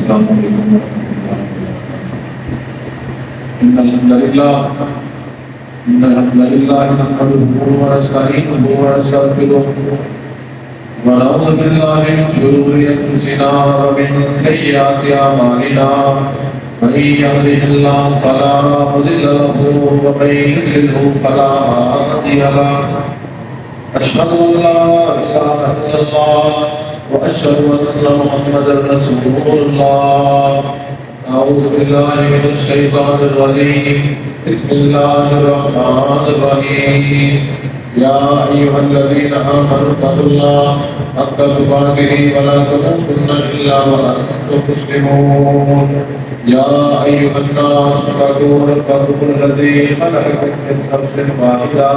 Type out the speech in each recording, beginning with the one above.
السلام علیکم ورحمۃ اللہ وبرکاتہ۔ ان الحمد للہ نحمده ونستعینه ونستغفره ونعوذ باللہ من شرور انفسنا ومن سیئات اعمالنا، من يهده الله فلا مضل له ومن يضلل فلا هادي له، أشهد أن لا إله إلا الله وأشهد أن محمدا رسول الله۔ أعوذ بالله من الشيطان الرجيم، بسم الله الرحمن الرحيم۔ يا أيها الذين آمنوا اتقوا الله حق تقاته ولا تموتن إلا وأنتم مسلمون۔ يا أيها الناس اتقوا ربكم الذي خلقكم من نفس واحدة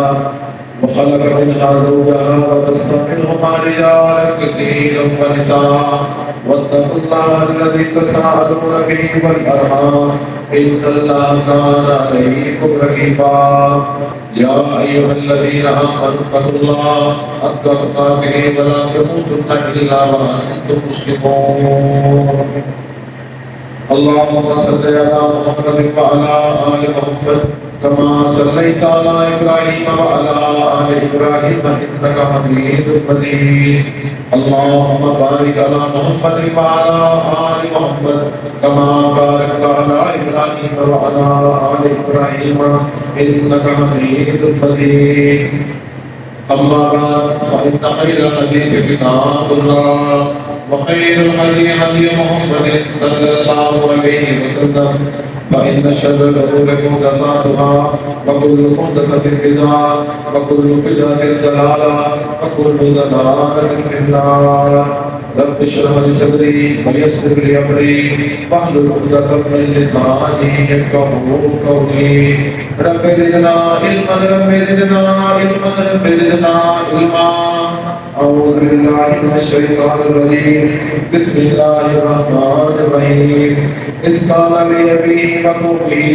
وخلق منها زوجها وبث منهما رجالا كثيرا ونساء، واتقوا الله الذي تساءلون به والأرحام إن الله كان عليكم رقيبا۔ يا أيها الذين آمنوا اتقوا الله حق تقاته ولا تموتن إلا وأنتم مسلمون۔ اللهم صل على محمد وعلى آل محمد كما صليت على إبراهيم وعلى آل إبراهيم إنك حميد مجيد۔ اللهم بارك على محمد وعلى آل محمد كما باركت على إبراهيم وعلى آل إبراهيم إنك حميد مجيد۔ أما بعد فإن خير الحديث كتاب الله وخير الهدي هدي محمد صلى الله عليه وسلم، فإن شر الأمور محدثاتها وكل محدثة بدعة وكل بدعة ضلالة وكل ضلالة في النار۔ رب اشرح لي صدري ويسر لي أمري واحلل عقدة من لساني يفقهوا قولي۔ رب زدنا علما رب زدنا علما رب زدنا علما۔ أعوذ بالله من الشيطان الرجيم، بسم الله الرحمن الرحيم۔ إذ قال لأبيه وقومه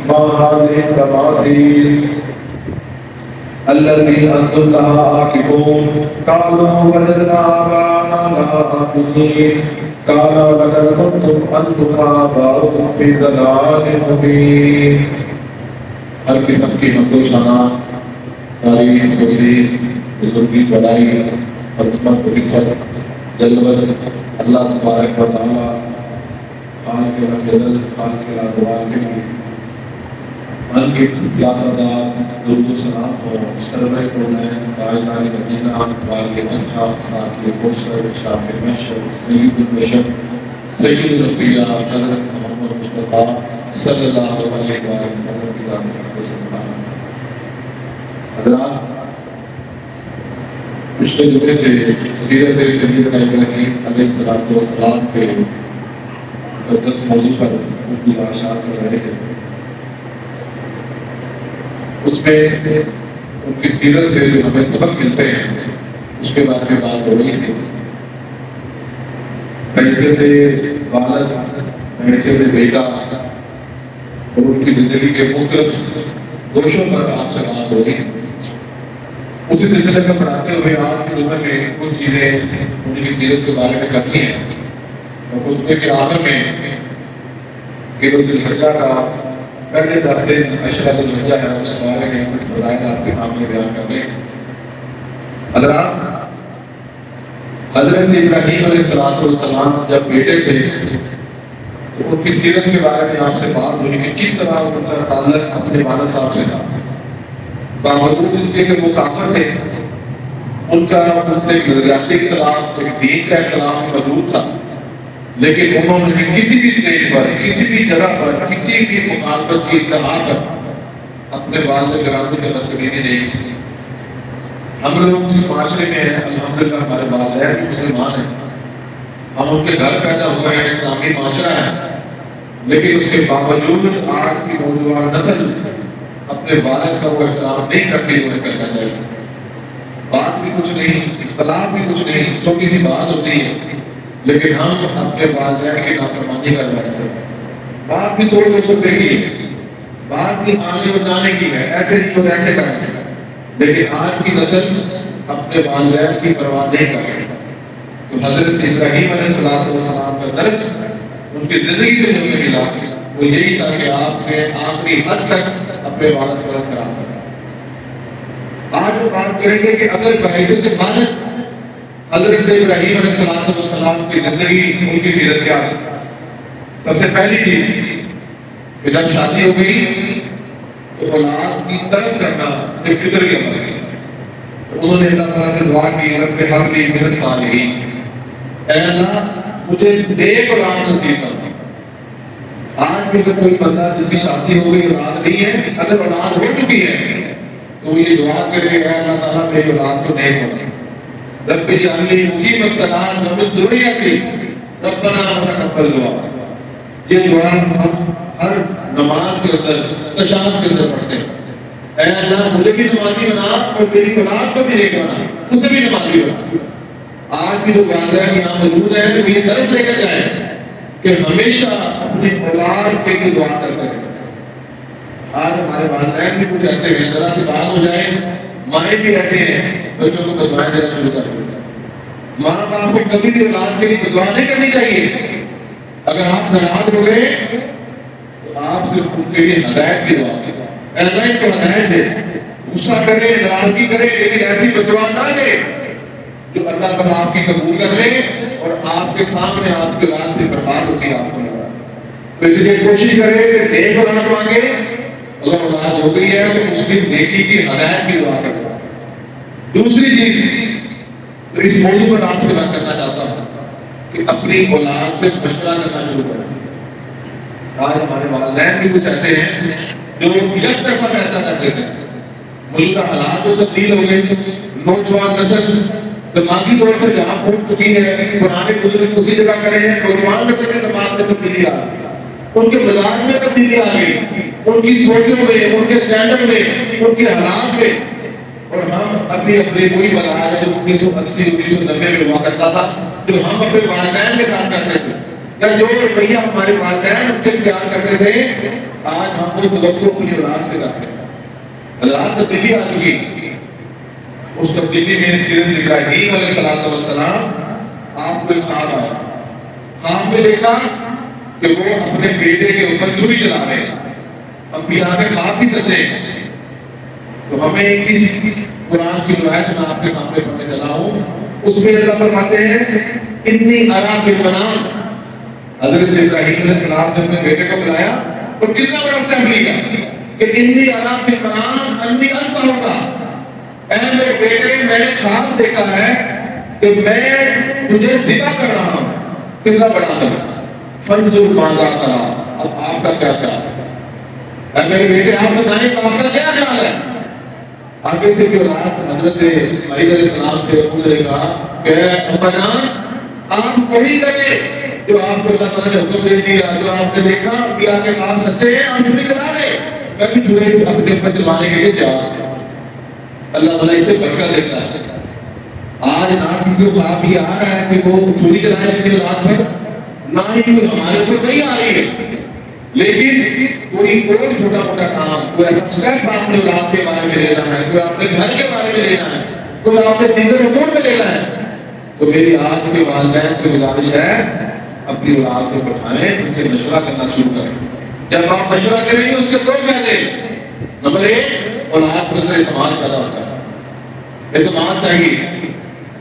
ما هذه التماثيل التي أنتم لها عاكفون؟ قالوا وجدنا آباءنا لها عابدين۔ قال لقد كنتم أنتم وآباؤكم في ضلال مبين۔ ہر قسم کی حمد و ثنا، تعریف، توصیف، بزرگی، بڑائی، عظمت، عزت، جلوت اللہ تبارک و تعالی خالق الجلال خالق الادوار کے لیے ان کی یادگار درود و سلام ہو سرور کونین تاجدار مدینہ والد اجھا ساقی کوثر شافع محشر سید البشر سید الانبیاء حضرت محمد مصطفیٰ صلی اللہ علیہ وسلم کی ذات کو سلام۔ حضرات، پچھلے جمعے سے سیرت سیدنا ابراہیم علیہ السلام کے مقدس موضوع پر ان کی اشاعت کر رہے تھے۔ اس میں ان کی سیرت سے جو ہمیں سبق ملتے ہیں اس کے بارے میں بات ہو رہی تھی۔ حیثیت والد، حیثیت بیٹا اور ان کی زندگی کے مختلف گوشوں پر آپ سے بات ہو رہی تھی۔ اسی سلسلے میں پڑھاتے ہوئے آج کے عمر میں کچھ چیزیں ان کی سیرت کے بارے میں کرنی ہیں، اور خطبے کے آخر میں کہ ذو الحجہ کا پہلے 10 دن عشرہ ذو الحجہ ہے، اس بارے میں کچھ فضائل آپ کے سامنے بیان کرنے ہیں۔ حضرات، حضرت ابراہیم علیہ السلام جب بیٹے تھے تو ان کی سیرت کے بارے میں آپ سے بات ہوئی کہ کس طرح ان کا تعلق اپنے والد صاحب سے تھا۔ باوجود اس کے کہ وہ کافر تھے، ان کا ان سے ایک نظریاتی اختلاف، ایک دین کا اختلاف موجود تھا، لیکن انہوں نے کسی بھی اسٹیج پر، کسی بھی جگہ پر، کسی بھی مخالفت کی اطلاع پر اپنے والد گرامی سے بدتمیزی نہیں کی۔ ہم لوگ اس معاشرے میں ہیں، الحمدللہ ہمارے والدین مسلمان ہیں، ہم ان کے گھر پیدا ہوئے ہیں، اسلامی معاشرہ ہے، لیکن اس کے باوجود آج کی نوجوان نسل اپنے والد کا وہ احترام نہیں کرتی جو کرنا چاہیے۔ بات بھی کچھ نہیں، اختلاف بھی کچھ نہیں، چھوٹی سی بات ہوتی ہے، لیکن ہم اپنے والدین کی نافرمانی کر رہے ہیں۔ بات بھی تھوڑی بہت دیکھی ہے، بات بھی آنے اور جانے کی ہے، ایسے نہیں اور ایسے کریں، لیکن آج کی نسل اپنے والدین کی پرواہ نہیں کر رہی۔ تو حضرت ابراہیم علیہ السلام کا درس ان کی زندگی سے جو ملا وہ یہی تھا کہ آپ نے آخری حد تک اپنے والد کو خراب کیا۔ آج ہم بات کریں گے کہ اگر بحیثیت والد حضرت ابراہیم علیہ السلام کی زندگی، ان کی سیرت کیا ہے۔ سب سے پہلی چیز کہ جب شادی ہو گئی تو اولاد کی طلب کرنا ایک فطر کی عمل ہے۔ تو انہوں نے اللہ تعالیٰ سے دعا کی، رب ہب لی من الصالحین، اے اللہ مجھے نیک اولاد نصیب فرما۔ آج بھی اگر کوئی بندہ جس کی شادی ہو گئی اولاد نہیں ہے، اگر اولاد ہو چکی ہے تو یہ دعا کرے اے اللہ تعالیٰ میری اولاد کو نیک بنا، رب اجعلنی مقیم الصلاۃ ومن ذریتی ربنا وتقبل دعا۔ یہ دعا ہم ہر نماز کے اندر تشہد کے اندر پڑھتے ہیں، اے اللہ مجھے بھی نمازی بنا اور میری اولاد کو بھی نیک بنا، اسے بھی نمازی بنا۔ آج کی جو والدین یہاں موجود ہیں وہ یہ درس لے کر جائیں کہ ہمیشہ اپنے اولاد کے لیے دعا کرتے ہیں۔ آج ہمارے والدین بھی کچھ ایسے ہیں، ذرا سی بات ہو جائے، مائیں بھی ایسے ہیں بچوں کو بدوائیں دینا شروع کر دیتے ہیں۔ ماں باپ کو کبھی بھی اولاد کے لیے بدعا نہیں کرنی چاہیے۔ اگر آپ ناراض ہو گئے تو آپ صرف ان کے لیے ہدایت کی دعا کی، اے اللہ ان کو ہدایت دے، غصہ کرے ناراضگی کرے لیکن ایسی بدعا نہ دے جو اللہ تعالیٰ آپ کی قبول کر لے اور آپ کے سامنے آپ کی اولاد بھی برباد ہوتی ہے آپ کو لگا۔ تو اس لیے کوشش کرے کہ نیک اولاد مانگے، اگر اولاد ہو گئی ہے تو اس کی نیکی کی ہدایت کی دعا کرے۔ دوسری چیز تو اس موضوع پر آپ سے بات کرنا چاہتا ہوں کہ اپنی اولاد سے مشورہ کرنا شروع کریں۔ آج ہمارے والدین بھی کچھ ایسے ہیں جو یک طرفہ فیصلہ کر دیتے ہیں۔ ملک کا حالات تو تبدیل ہو گئے، نوجوان نسل دماغی طور پر جہاں پہنچ چکی ہے، پرانے بزرگ اسی جگہ کرے ہیں، نوجوان نسل کے دماغ میں تبدیلی آ گئی، ان کے مزاج میں تبدیلی آ گئی، ان کی سوچوں میں، ان کے اسٹینڈرڈ میں، ان کے حالات میں۔ اور ہم اپنی وہی مزاج ہے جو 1980 1990 میں ہوا کرتا تھا، جو ہم اپنے والدین کے ساتھ کرتے تھے یا جو رویہ ہمارے والدین ہم سے اختیار کرتے تھے، آج ہم وہ توقع اپنی اولاد سے کرتے ہیں۔ حضرات تبدیلی آ چکی۔ اس تبدیلی میں سیرت ابراہیم علیہ السلام آپ کو ایک خواب آیا، خواب میں دیکھا کہ وہ اپنے بیٹے کے اوپر چھری چلا رہے ہیں۔ انبیاء کے خواب بھی سچے ہیں۔ تو ہمیں اس قرآن کی روایت میں آپ کے سامنے پڑھنے چلا ہوں، اس میں اللہ فرماتے ہیں انی ارا فی المنام۔ حضرت ابراہیم علیہ السلام نے اپنے بیٹے کو بلایا اور کتنا بڑا اسٹیپ لیا کہ انی ارا فی المنام انی اذبحک، اے میرے بیٹے میں نے خواب دیکھا ہے کہ میں تجھے ذبح کر رہا ہوں۔ کتنا بڑا تھا، فانظر ماذا ترى، اب آپ کا کیا خیال ہے؟ اے میرے بیٹے آپ بتائیں کہ آپ کا کیا خیال ہے؟ آگے سے بھی اولاد حضرت اسماعیل علیہ السلام سے پوچھے گا کہ ابا جان آپ وہی کرے جو آپ کو اللہ تعالیٰ نے حکم دے دیا، جو آپ نے دیکھا کہ آپ کے خواب سچے ہیں، آپ چھری چلا رہے، میں بھی چھری اپنے اوپر چلانے کے لیے تیار ہوں۔ اللہ تعالیٰ اسے برکت دیتا ہے۔ آج نہ کسی کو خواب یہ آ رہا ہے کہ وہ چھری چلائے اپنی اولاد پر، نہ ہی کوئی ہمارے اوپر نہیں آ رہی ہے، لیکن کوئی اور چھوٹا موٹا کام، کوئی ایسا اسٹیپ آپ نے اولاد کے بارے میں لینا ہے، کوئی آپ نے گھر کے بارے میں لینا ہے، کوئی آپ نے دیگر امور میں لینا ہے، تو میری آج کے والدین سے گزارش ہے اپنی اولاد کو بٹھائیں، ان سے مشورہ کرنا شروع کریں۔ جب آپ مشورہ کریں گے اس کے دو فائدے، نمبر ایک اولاد کے اندر اعتماد پیدا ہوتا ہے، اعتماد چاہیے۔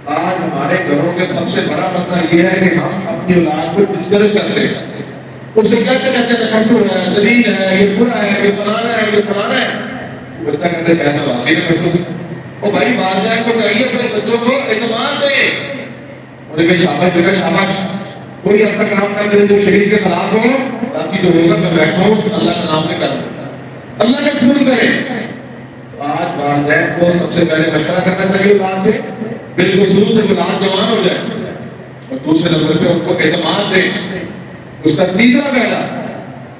آج ہمارے گھروں کے سب سے بڑا مسئلہ یہ ہے کہ ہم اپنی اولاد کو ڈسکریج کرتے ہیں، اسے کہتے کہتے کٹو ہے، دلیل ہے، یہ برا ہے، یہ فلانا ہے، یہ فلانا ہے۔ بچہ کہتے ہیں کہتے واقعی میں کٹو۔ اور بھائی والدین کو چاہیے اپنے بچوں کو اعتماد دے، انہیں کہ شاباش بیٹا شاباش، کوئی ایسا کام نہ کرے جو شریعت کے خلاف ہو، تاکہ جو ہوگا میں بیٹھا ہوں اللہ کا نام لے کر اللہ کا شکر کرے۔ آج والدین کو سب سے پہلے مشورہ کرنا چاہیے اولاد سے، بالخصوص جب اولاد جوان ہو جائے، اور دوسرے نمبر پہ ان کو اعتماد دے۔ اس کا تیسرا پہلا،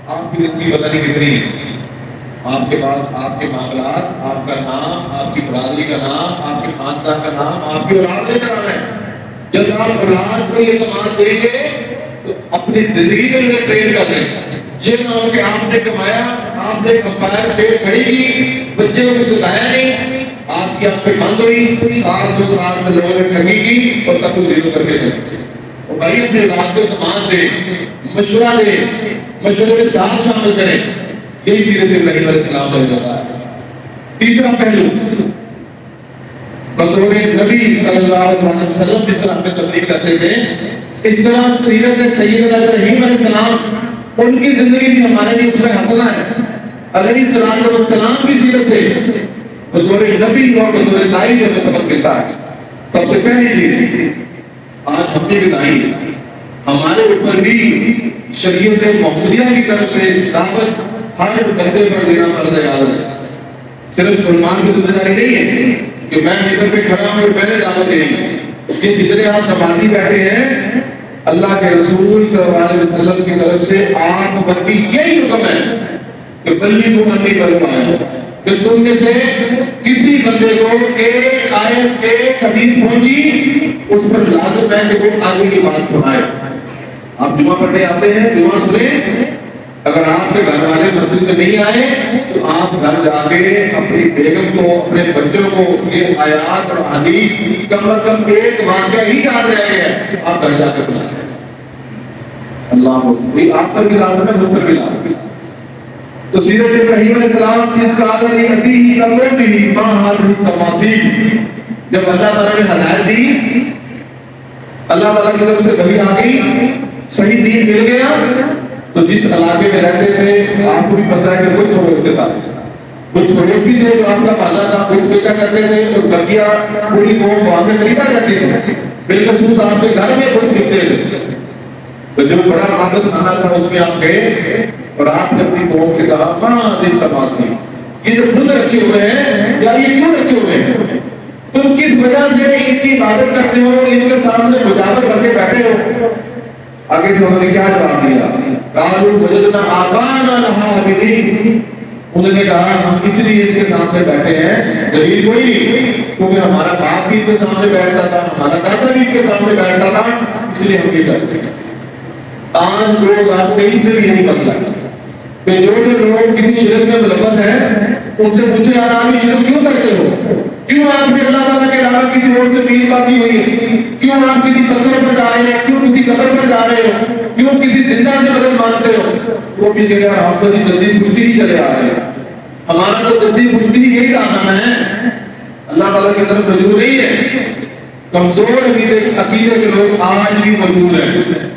آپ کی زندگی پتہ نہیں کتنی ہے، آپ کے بعد آپ کے معاملات، آپ کا نام، آپ کی برادری کا نام، آپ کے خاندان کا نام، آپ کی اولاد لے کر آنا ہے۔ جب آپ اولاد کو یہ اعتماد دیں گے تو اپنی زندگی میں انہیں ٹرین کر دیں، یہ نہ ہو کہ آپ نے کمایا، آپ نے امپائر اسٹیٹ کھڑی کی، بچے کو کچھ سکھایا نہیں، آپ کی آنکھیں بند ہوئی، سال دو سال میں لوگوں نے ٹھگی کی اور سب کو زیرو کر کے دیں۔ اور بھائی اپنے رات کو سماعت دے، مشورہ دے، مشورے کے ساتھ شامل کریں. یہی سیرت ابراہیم علیہ السلام کا بتایا. تیسرا پہلو، بطور نبی صلی اللہ علیہ وسلم جس طرح ہمیں تبلیغ کرتے تھے، اس طرح سیرت سیدنا ابراہیم علیہ السلام ان کی زندگی بھی ہمارے لیے اس میں حسنہ ہے. علیہ السلام کی سیرت سے بطور نبی اور بطور داعی جو ہمیں سبق ملتا ہے. سب سے پہلی چیز آج ہم نے بتائی، ہمارے اوپر بھی شریعت محمدیہ کی طرف سے دعوت ہر بندے پر دینا فرض عین ہے. صرف مسلمان کی ذمہ داری نہیں ہے کہ میں ممبر پہ کھڑا ہوں اور میں نے دعوت دینی. یہ جتنے آپ نمازی بیٹھے ہیں، اللہ کے رسول صلی اللہ علیہ وسلم کی طرف سے آپ پر بھی یہی حکم ہے کہ بلغوا عنی ولو آیہ، کہ تم میں سے کسی بندے کو ایک آیت ایک حدیث پہنچی اس پر لازم ہے کہ وہ آگے کی بات سنائے. آپ جمعہ پڑھنے آتے ہیں، جمعہ سنیں. اگر آپ کے گھر والے مسجد میں نہیں آئے تو آپ گھر جا کے اپنی بیگم کو، اپنے بچوں کو یہ آیات اور حدیث کم از کم ایک واقعہ ہی یاد رہ گیا ہے، آپ گھر جا کے سنائیں. اللہ یہ آپ پر بھی لازم ہے، مجھ پر بھی لازم ہے. تو سیرت ابراہیم علیہ السلام جس کا علی عطی قبرتی ما حاضر تماثیل، جب اللہ تعالیٰ نے ہدایت دی، اللہ تعالیٰ کی طرف سے وحی آ گئی، صحیح دین مل گیا، تو جس علاقے میں رہتے تھے آپ کو بھی پتہ ہے کہ کچھ سمجھتے تھا، کچھ سمجھ بھی تھے جو آپ کا پالا تھا، کچھ بیٹا کرتے تھے اور بقیہ پوری قوم وہاں سے خریدا کرتی تھی. بالخصوص آپ کے گھر میں کچھ نکلتے تھے، تو جو بڑا عبادت خانہ تھا اس میں آپ گئے اور آپ نے اپنی قوم سے کہا ماں دل تماثیل، یہ جو بت رکھے ہوئے ہیں یا یہ کیوں رکھے ہوئے ہیں؟ تم کس وجہ سے ان کی عبادت کرتے ہو، ان کے سامنے مجاور کر کے بیٹھے ہو؟ آگے سے انہوں نے کیا جواب دیا؟ قالوا وجدنا آباءنا لها عابدین. انہوں نے کہا ہم اس لیے اس کے سامنے بیٹھے ہیں، دلیل کوئی نہیں، کیونکہ ہمارا باپ بھی ان کے سامنے بیٹھتا تھا، ہمارا دادا بھی ان کے سامنے بیٹھتا تھا، اس لیے ہم یہ کرتے ہیں. آج لوگ آپ کہیں سے بھی یہی مسئلہ ہے کہ جو لوگ کسی شرک میں ملوث ہیں ان سے پوچھے یار آپ یہ شرک کیوں کرتے ہو؟ کیوں آپ نے اللہ تعالیٰ کے علاوہ کسی اور سے میل باقی ہوئی ہے؟ کیوں آپ کسی پتھر پر جا رہے ہیں؟ کیوں کسی قبر پر جا رہے ہو؟ کیوں کسی زندہ سے بدل مانتے ہو؟ وہ بھی کہ ہم تو جلدی پوچھتی ہی چلے آ رہے ہیں، ہمارا تو جلدی پوچھتی ہی یہی آسانا ہے، اللہ تعالیٰ کی طرف رجوع نہیں ہے. کمزور عقیدے کے لوگ آج بھی موجود ہیں.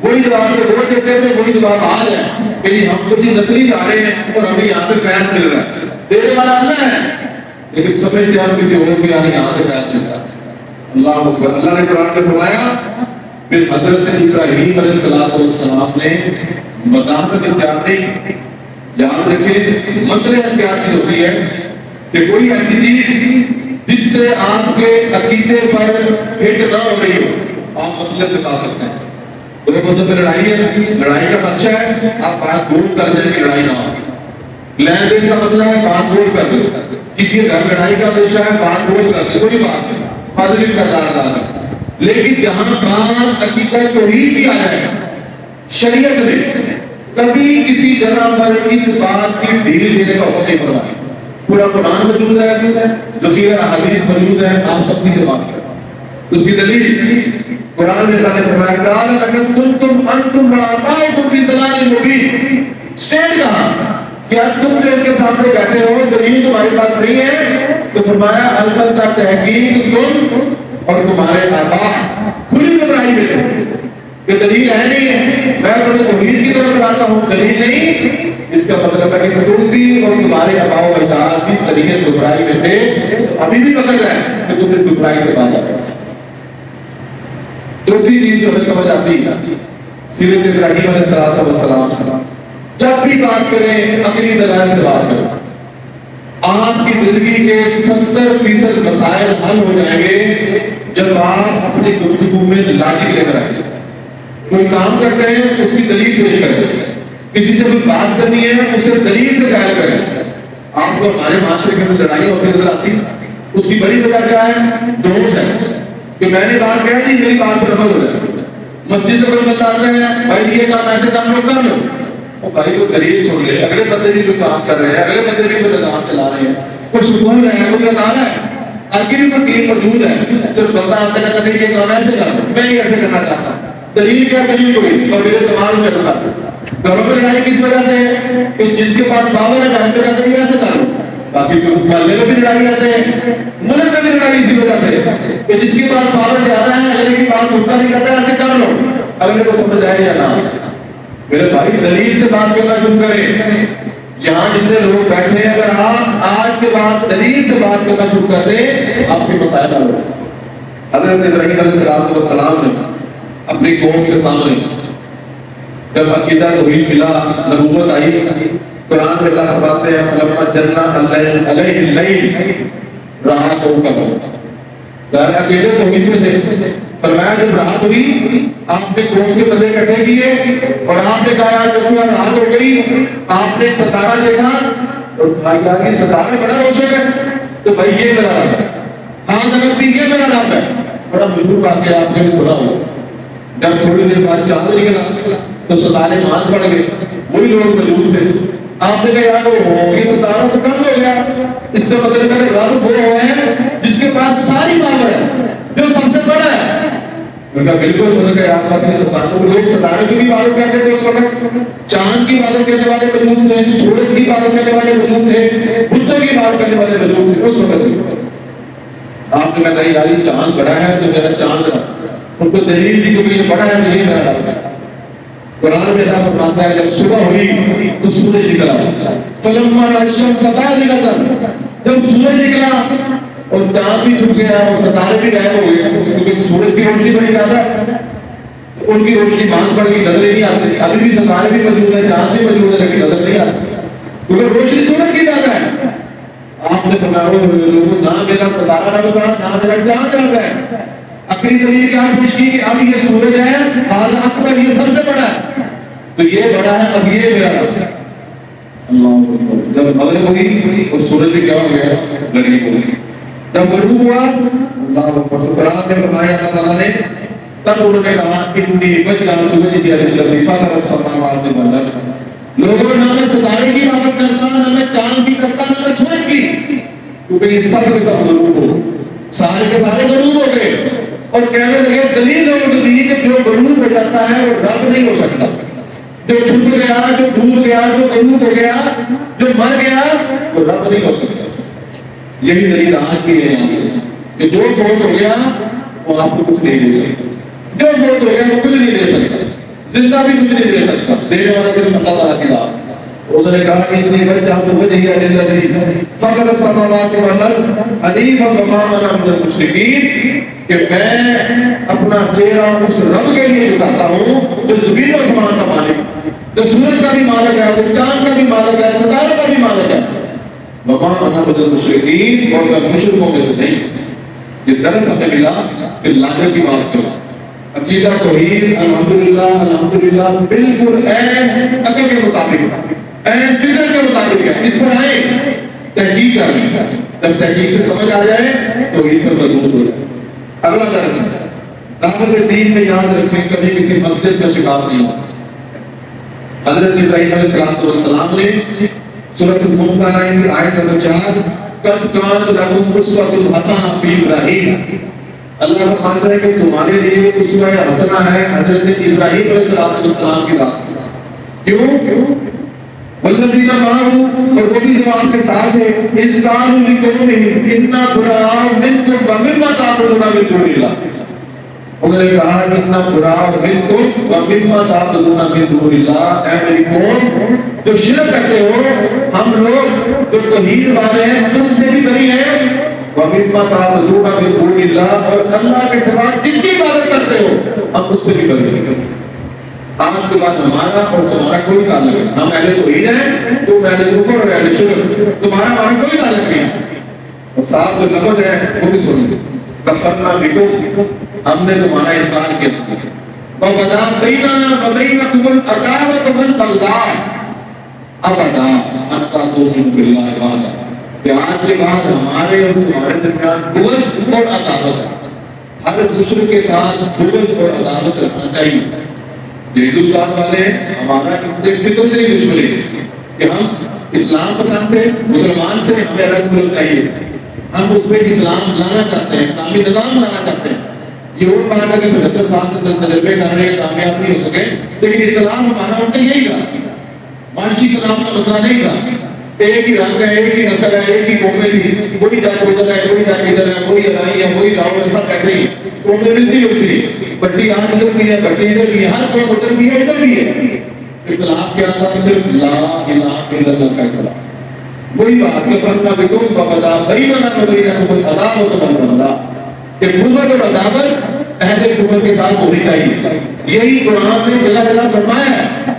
وہی جواب کے وہ دیتے تھے، وہی جواب آج ہے کہ ہم تو نسلی جا رہے ہیں اور ہمیں یہاں سے فیض مل رہا ہے. دینے والا اللہ ہے، لیکن سمجھتے ہیں کسی اور کو یہاں سے فیض ملتا ہے. اللہ اکبر. اللہ نے قرآن میں فرمایا پھر حضرت ابراہیم علیہ السلام نے مداحت اختیار نہیں. یاد رکھیں مسئلہ اختیار کی ہوتی ہے کہ کوئی ایسی چیز جس سے آپ کے عقیدے پر ہٹ نہ ہو رہی ہو، آپ مسئلہ بتا سکتے ہیں. دو بندوں پہ لڑائی ہے، لڑائی کا خدشہ ہے، آپ بات بول کر دیں کہ لڑائی نہ ہو. لین دین کا مسئلہ ہے، بات بول کر دیں. کسی کے گھر لڑائی کا خدشہ ہے، بات بول کر دیں، کوئی بات نہیں، پازیٹیو کردار ادا کریں. لیکن جہاں بات عقیدت توحید کی آیا ہے شریعت میں کبھی کسی جگہ پر اس بات کی ڈھیل دینے کا حکم نہیں فرمایا. پورا قرآن موجود ہے، ذخیرہ حدیث موجود ہے، آپ سب سے بات کریں. اس کی دلیل قرآن میں اللہ نے فرمایا قال لقد کنتم انتم وآباؤکم فی ضلال مبین. اسٹیٹ کہا کہ اب تم جو ان کے سامنے بیٹھے ہو، دلیل تمہارے پاس نہیں ہے، تو فرمایا البتہ تحقیق تم اور تمہارے آبا کھلی گمراہی میں تھے. یہ دلیل ہے نہیں ہے، میں تمہیں توحید کی طرف بلاتا ہوں، دلیل نہیں. اس کا مطلب ہے کہ تم بھی اور تمہارے آبا و اجداد بھی شریعت گمراہی میں تھے. ابھی بھی مطلب ہے کہ تم نے گمراہی سے باز آئے. چوتھی چیز جو ہمیں سمجھ آتی ہے سیرت ابراہیم علیہ السلام، جب بھی بات کریں عقلی دلائل سے بات کریں. آپ کی زندگی کے 70% مسائل حل ہو جائیں گے جب آپ اپنی گفتگو میں لاجک لے کر آئیں گے. کوئی کام کرتے ہیں اس کی دلیل پیش کریں، کسی سے کوئی بات کرنی ہے اسے دلیل سے قائل کریں. آپ کو ہمارے معاشرے کے اندر لڑائیاں ہوتی نظر آتی، اس کی بڑی وجہ کیا ہے؟ دوست ہے کہ میں نے بات کہا جی میری بات پر عمل ہو جائے. مسجد میں کوئی بتاتے ہیں بھائی یہ کام ایسے کام لوگ کر لو، وہ بھائی کو دلیل سن لے، اگلے بندے بھی کوئی کام کر رہے ہیں، اگلے بندے بھی کوئی نظام چلا رہے ہیں، کوئی سکون ہے، کوئی ادارہ ہے، آگے بھی کوئی ٹیم موجود ہے. صرف بندہ آپ سے کہتا ہے یہ کام ایسے کر لو، میں یہ ایسے کرنا چاہتا ہوں. دلیل کیا دلیل کوئی اور میرے دماغ میں رکھا گھروں میں لڑائی کس وجہ سے ہے کہ جس کے پاس پاور ہے گھر کا ذریعہ سے کرو. باقی محلے میں بھی لڑائی ایسے ہے, ملک میں بھی لڑائی اسی وجہ سے کہ جس کے پاس پاور زیادہ ہے اگلے کے پاس اٹھتا نہیں کرتا ایسے کر لو, اگلے کو سمجھ آئے یا نہ. میرے بھائی دلیل سے بات کرنا شروع کریں. یہاں جتنے لوگ بیٹھے ہیں اگر آپ آج کے بعد دلیل سے بات کرنا شروع کر دیں آپ کے مسائل حل ہو. حضرت ابراہیم علیہ السلام نے اپنی قوم کے سامنے جب عقیدہ توحید ملا, نبوت آئی, قرآن میں اللہ فرماتے ہیں فلما جن علیہ اللیل رہا تو ظاہر عقیدے توحید میں تھے. فرمایا جب رات ہوئی آپ نے قوم کے بندے اکٹھے کیے اور آپ نے کہا جب رات ہو گئی آپ نے ایک ستارہ دیکھا اور بھائی کہا کہ ستارہ بڑا روشن ہے تو بھائی یہ میرا رب ہے, ہاں جنت بھی یہ میرا رب ہے. بڑا مشہور بات ہے آپ نے بھی سنا ہوگا. جب تھوڑی دیر بعد چاند نکلا تو ستارے ماند پڑ گئے, وہی لوگ موجود تھے. آپ نے کہا یار وہ یہ ستارہ تو کم ہو گیا, اس کا مطلب ہے رب وہ ہے جس کے پاس ساری پاور ہے جو سب سے بڑا ہے. ان کا بالکل انہوں نے کہا آپ بات نہیں, ستاروں لوگ ستارے کی بھی عبادت کرتے تھے اس وقت, چاند کی عبادت کرنے والے موجود تھے, سورج کی عبادت کرنے والے موجود تھے, بتوں کی عبادت کرنے والے موجود تھے اس وقت. آپ نے کہا نہیں یار چاند بڑا ہے تو میرا چاند رہا. ان کو دلیل دی کیونکہ یہ بڑا ہے تو یہ میرا رب ہے. قرآن میں اللہ فرماتا ہے جب صبح ہوئی تو سورج نکلا, فلما الشمس بازغۃ, جب سورج نکلا اور چاند بھی چھپ گیا اور ستارے بھی غائب ہو گئے کیونکہ سورج کی روشنی بڑی زیادہ تو ان کی روشنی باندھ پڑ گئی, نظر نہیں آتی. ابھی بھی ستارے بھی موجود ہیں, چاند بھی موجود ہے لیکن نظر نہیں آتی کیونکہ روشنی سورج کی زیادہ ہے. آپ نے فرمایا لوگوں نہ میرا ستارہ رب تھا نہ میرا چاند رب ہے. اپنی دلیل کیا پیش کی کہ اب یہ سورج ہے آدھا اکبر یہ سب سے بڑا ہے تو یہ بڑا ہے اب یہ میرا رب ہے. اللہ جب مغرب ہوئی اور سورج بھی کیا ہو گیا غریب ہو گئی. جب غروب ہوا اللہ اکبر تو قرآن میں فرمایا اللہ تعالیٰ نے تب انہوں نے کہا انی وجہت وجہی للذی فطر السماوات والارض. لوگوں نہ میں ستارے کی عبادت کرتا نہ میں چاند کی کرتا نہ میں سورج کی کیونکہ یہ سب کے سب غروب ہو, سارے کے سارے غروب ہو گئے. اور کہنے لگے دلیل اور دلیل کہ جو غروب ہو جاتا ہے وہ رب نہیں ہو سکتا. جو چھپ گیا, جو ڈوب گیا, جو غروب ہو گیا, جو مر گیا وہ رب نہیں ہو سکتا. یہی دلیل آج کی ہے کہ جو فوت ہو گیا وہ آپ کو کچھ نہیں دے سکتا, جو فوت ہو گیا وہ کچھ نہیں دے سکتا, زندہ بھی کچھ نہیں دے سکتا, دینے والا صرف اللہ تعالیٰ کی ذات. انہوں نے کہا اتنی وجہت وجہی للذی فطر السماوات والارض حنیفا وما انا من المشرکین, کہ میں اپنا چہرہ اس رب کے لیے جھکاتا ہوں جو زمین و آسمان کا مالک, جو سورج کا بھی مالک ہے, جو چاند کا بھی مالک ہے, ستاروں کا بھی مالک ہے. وما انا من المشرکین, اور میں مشرکوں میں سے نہیں. یہ درس ہمیں ملا کہ لاجر کی بات کرو, عقیدہ توحید الحمدللہ بالکل عین عقل کے مطابق عین فکر کے مطابق ہے. اس پر آئے تحقیق کرنی, جب تحقیق سے سمجھ آ جائے توحید پر مضبوط ہو جائے. اگلا درس دعوت دین میں یاد رکھیں کبھی کسی مسجد کا شکار نہیں ہو. حضرت ابراہیم علیہ السلام نے سورۃ الممتحنہ کی آیت نمبر 4 قد کانت لکم اسوۃ حسنہ فی ابراہیم, اللہ فرماتا ہے کہ تمہارے لیے اسوہ حسنہ ہے حضرت ابراہیم علیہ السلام کی ذات. کیوں؟ والذین معه, اور وہ بھی جو آپ کے ساتھ ہے, اس کام لقومہم انا براء منکم ومما تعبدون من دون اللہ. انہوں نے کہا اتنا براء منکم ومما تعبدون من دون اللہ, اے میری قوم جو شرک کرتے ہو, ہم لوگ جو توحید والے ہیں تم سے بھی بری ہیں, ومما تعبدون من دون اللہ, اور اللہ کے سوا جس کی عبادت کرتے ہو ہم اس سے بھی بری ہیں. آج کے بعد ہمارا اور تمہارا کوئی تعلق نہیں. ہم اہل توحید ہیں, تم اہل کفر اور اہل شرک, تمہارا ہمارا کوئی تعلق نہیں. اور صاحب جو لفظ ہے وہ بھی سنیں, کفرنا بکم, ہم نے تمہارا انکار کیا. وَبَدَا بَيْنَنَا وَبَيْنَكُمُ الْعَدَاوَةُ وَالْبَغْضَاءُ أَبَدًا حَتَّىٰ تُؤْمِنُوا بِاللَّهِ وَحْدَهُ, کہ آج کے بعد ہمارے اور تمہارے درمیان بغض اور عداوت ہے. ہر دوسرے کے ساتھ بغض اور عداوت رکھنا چاہیے. جو ہندوستان والے ہیں ہمارا ان سے فطرتی دشمنی ہے کہ ہم اسلام پسند تھے, مسلمان تھے, ہمیں الگ ملک چاہیے, ہم اس پہ اسلام لانا چاہتے ہیں, اسلامی نظام لانا چاہتے ہیں. یہ اور بات ہے کہ 75 سال سے تجربے کر رہے ہیں، کامیاب نہیں ہو سکے، لیکن اسلام ہمارا مطلب یہی تھا، معاشی کلام کا مسئلہ نہیں تھا، ایک ہی رنگ ہے، ایک ہی نسل ہے، ایک ہی قومیں تھی، وہی جات ادھر ہے، وہی جات ادھر ہے، وہی ارائی ہے، وہی لاہور ہے، سب ایسے ہی قومیں ملتی جلتی، بٹی آج ادھر بھی ہے، بٹی ادھر بھی ہے، ہر قوم ادھر بھی ہے، ادھر بھی ہے۔ اختلاف کیا تھا؟ صرف لا الہ الا اللہ کا اختلاف۔ وہی بات کہ فرقہ بکم وبدا بیننا وبینکم العداوۃ والبغضاء، کہ کفر اور عداوت اہل کفر کے ساتھ ہونی چاہیے۔ یہی قرآن نے جگہ جگہ فرمایا ہے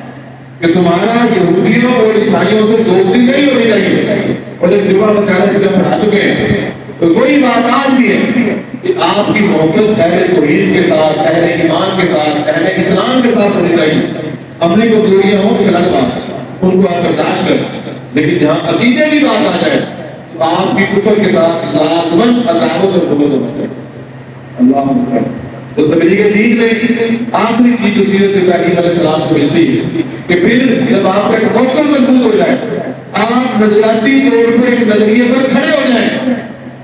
کہ تمہارا یہودیوں اور عیسائیوں سے دوستی نہیں ہونی چاہیے، اور ایک جمعہ بقاعدہ سے پڑھا چکے ہیں۔ تو وہی بات آج بھی ہے کہ آپ کی محبت اہل توحید کے ساتھ، اہل ایمان کے ساتھ، اہل اسلام کے ساتھ ہونی چاہیے۔ اپنی کو دوریاں ہوں ایک الگ بات ہے، ان کو آپ برداشت کریں، لیکن جہاں عقیدے کی بات آ جائے تو آپ کی کفر کے ساتھ لازماً عداوت اور بغض ہونا چاہیے۔ اللہ اکبر۔ تو تبلیغ دین میں آخری چیز جو سیرت ابراہیم علیہ السلام کو ملتی ہے کہ پھر جب آپ کا ایک موقف مضبوط ہو جائے، آپ نظریاتی طور پر ایک نظریے پر کھڑے ہو جائیں،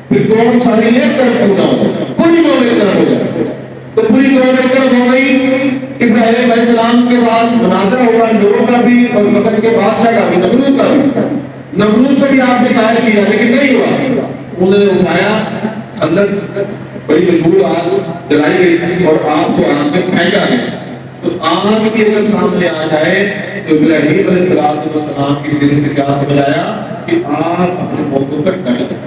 پھر قوم ساری ایک طرف کیوں نہ ہو، پوری قوم ایک طرف ہو جائے۔ تو پوری قوم ایک طرف ہو گئی، ابراہیم علیہ السلام کے بعد مناظرہ ہوا لوگوں کا بھی اور مکر کے بادشاہ کا بھی، نمرود کا بھی۔ نمرود کو بھی آپ نے قائل کیا لیکن نہیں ہوا، انہوں نے اٹھایا، اندر بڑی مشہور آگ جلائی گئی تھی اور آپ کو آگ میں پھینکا گیا۔ تو آگ کی اگر سامنے آ جائے تو ابراہیم علیہ السلام کی سیرت سے کیا سمجھ آیا کہ آپ اپنے موقع پر ڈٹ گئے،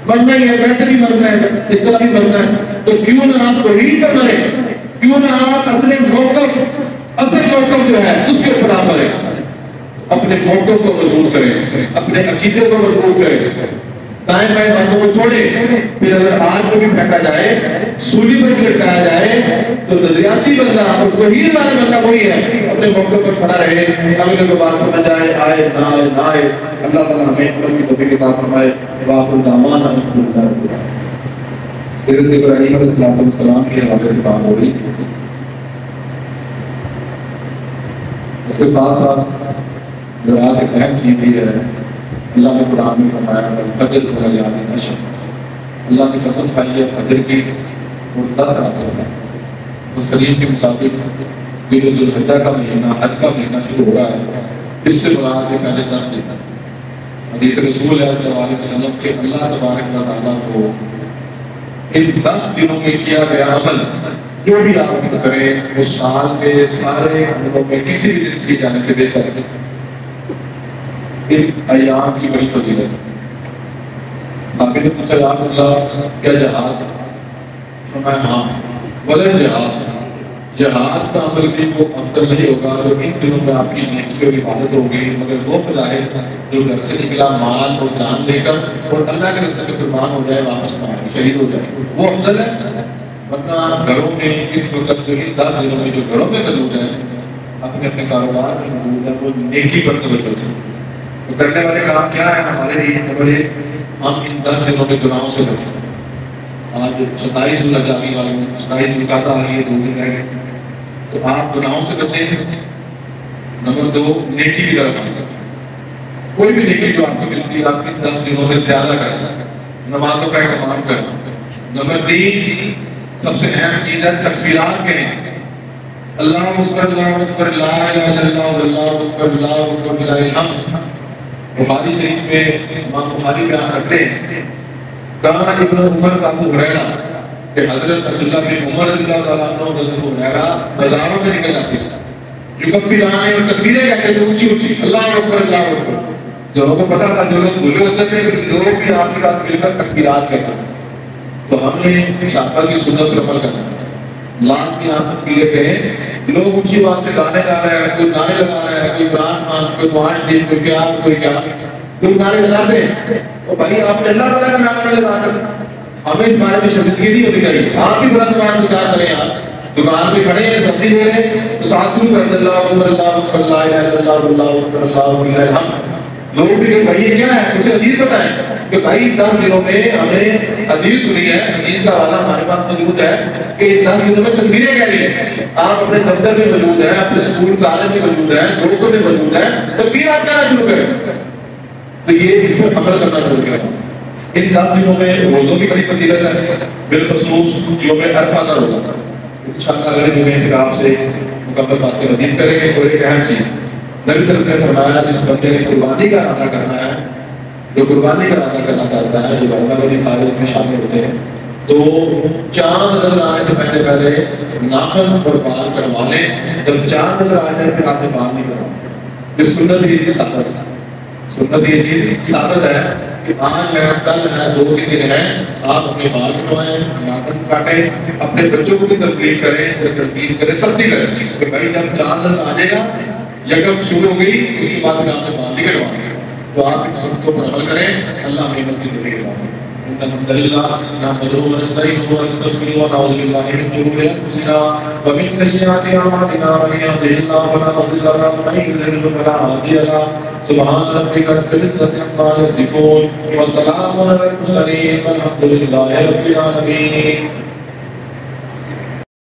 مرنا ہی ہے، ویسے بھی مرنا ہے، اس طرح بھی مرنا ہے، تو کیوں نہ آپ توحید پر مرے، کیوں نہ آپ اصل موقف جو ہے اس کے اوپر آپ مرے، اپنے موقف کو مضبوط کریں، اپنے عقیدے کو مضبوط کریں، دائیں بائیں باتوں کو چھوڑیں۔ پھر اگر آگ کو بھی پھینکا جائے، سولی پر بھی لٹکایا جائے تو نظریاتی بندہ اور توحید والا بندہ وہی ہے، اپنے موقع پر کھڑا رہے، اگلے کو بات سمجھ آئے، آئے نہ آئے نہ آئے۔ اللہ تعالیٰ ہمیں عمل کی توفیق عطا فرمائے۔ وآخر دعوانا الحمد للہ رب العالمین۔ سیرت ابراہیم علیہ السلام کے حوالے سے بات ہو رہی، اس کے ساتھ ساتھ جو آج ایک اہم چیز یہ ہے، اللہ نے قرآن میں فرمایا فجر کو لیالین عشر، اللہ نے قسم کھائی ہے فجر کی اور 10 راتوں کا۔ تو سلیم کے مطابق ذو الحجہ کا مہینہ، حج کا مہینہ شروع ہو رہا ہے، اس سے مراد ہے پہلے 10 دن۔ حدیث رسول ہے صلی اللہ علیہ وسلم کہ اللہ تبارک و تعالیٰ کو ان 10 دنوں میں کیا گیا عمل جو بھی آپ کریں وہ سال کے سارے عملوں میں کسی بھی دن کیے جانے سے بہتر ہے۔ ان ایام کی بڑی فضیلت ہے۔ صحابی نے پوچھا یا رسول اللہ کیا جہاد؟ فرمایا ہاں، ولا جہاد کا عمل بھی وہ افضل نہیں ہوگا تو ان دنوں میں آپ کی نیکی اور عبادت ہوگی، مگر وہ مجاہد جو گھر سے نکلا مال اور جان لے کر اور اللہ کے راستے میں قربان ہو جائے، واپس نہ آئے، شہید ہو جائے، وہ افضل ہے۔ ورنہ گھروں میں اس وقت جو ان 10 دنوں میں جو گھروں میں موجود ہیں، اپنے اپنے کاروبار میں موجود ہیں، وہ نیکی پر توجہ دیں۔ تو کرنے والے کام کیا ہے ہمارے لیے؟ نمبر 1 ہم ان 10 دنوں میں گناہوں سے بچیں۔ آج 27 ذوالحجہ آنے والی ہے، 27 ذوالقعدہ آ رہی ہے، 2 دن رہ گئے، تو آپ گناہوں سے بچیں۔ نمبر 2 نیکی کی طرف آئیں، کوئی بھی نیکی جو آپ کو ملتی ہے آپ ان 10 دنوں میں زیادہ کریں، نمازوں کا اہتمام کریں۔ نمبر 3 سب سے اہم چیز ہے تکبیرات کریں، اللہ اکبر لا الہ الا اللہ واللہ اکبر لا اکبر لا الحمد۔ بخاری شریف میں امام بخاری بیان کرتے ہیں کہاں ابن عمر کا ابو ہریرہ کہ حضرت عبداللہ بن عمر رضی اللہ تعالیٰ عنہ حضرت ابو ہریرہ بازاروں میں نکل جاتے تھے، یکبران اور تکبیریں کہتے تھے اونچی اونچی، اللہ اکبر اللہ اکبر۔ لوگوں کو پتا تھا جو لوگ بھولے ہوتے تھے لوگ بھی آپ کے ساتھ مل کر تکبیرات کرتے تھے۔ تو ہم نے صحابہ کی سنت پر عمل کرنا ہے، لات کی آپ تکبیریں کہیں، لوگ اونچی بات سے گانے گا رہے ہیں، کوئی گانے لگا رہا ہے، کوئی قرآن خان، کوئی معاش دین، کوئی کیا کوئی کیا، لوگ گانے لگاتے ہیں۔ تو بھائی آپ نے اللہ تعالیٰ کا گانا نہیں لگا سکتے، ہمیں اس بارے میں شرمندگی نہیں ہونی چاہیے۔ آپ بھی بلند آواز سے کیا کریں، آپ دکان پہ کھڑے ہیں سبزی لے رہے ہیں تو ساتھ شروع کر دیں اللہ اکبر اللہ اکبر لا الہ الا اللہ واللہ اکبر اللہ اکبر الحمد۔ لوگ بھی کہ بھائی یہ کیا ہے، اسے حدیث بتائیں کہ بھائی 10 دنوں میں ہمیں حدیث سنی ہے، حدیث کا حوالہ ہمارے پاس موجود ہے کہ 10 دنوں میں تکبیریں کہہ رہی ہیں۔ آپ اپنے دفتر میں موجود ہیں، اپنے اسکول کالج میں موجود ہیں، دوستوں میں موجود ہیں، تکبیر آپ کہنا شروع کریں۔ تو یہ اس پر عمل کرنا شروع کریں، ان 10 دنوں میں روزوں کی بڑی فضیلت ہے، بالخصوص یوم عرفہ کا روزہ۔ انشاءاللہ اگر جمعہ اعتکاف سے مکمل باتیں مزید کریں گے۔ اور ایک اہم چیز نبی صلی اللہ علیہ وسلم نے فرمایا، جس بندے نے قربانی کا ارادہ کرنا ہے، جو قربانی کا ارادہ کرنا چاہتا ہے، جو بندہ بڑی سارے اس میں شامل ہوتے ہیں، تو چاند نظر آنے سے پہلے پہلے ناخن اور بال کٹوا لیں۔ جب چاند نظر آ جائے پھر آپ نے بال نہیں کٹوانا۔ پھر سنت یہ چیز ثابت ہے، سنت یہ چیز ثابت ہے کہ آج ہے، کل ہے، 2-3 دن ہے، آپ اپنے بال کٹوائیں، ناخن کاٹیں، اپنے بچوں کو بھی ترغیب کریں، سختی کریں کہ بھائی جب چاند نظر آ جائے گا، یکم شروع ہو گئی، اس کے بعد آپ نے بال نہیں کٹوانے۔ تو آپ ان سب پر عمل کریں، اللہ محنت کی توفیق عطا فرمائے۔ ان الحمد للہ نحمده ونستعینه ونستغفره ونعوذ باللہ من شرور انفسنا ومن سیئات اعمالنا، من يهده الله فلا مضل له ومن يضلل فلا هادي له۔ سبحان ربک رب العزة عما یصفون وسلام علی المرسلین والحمد للہ رب العالمین۔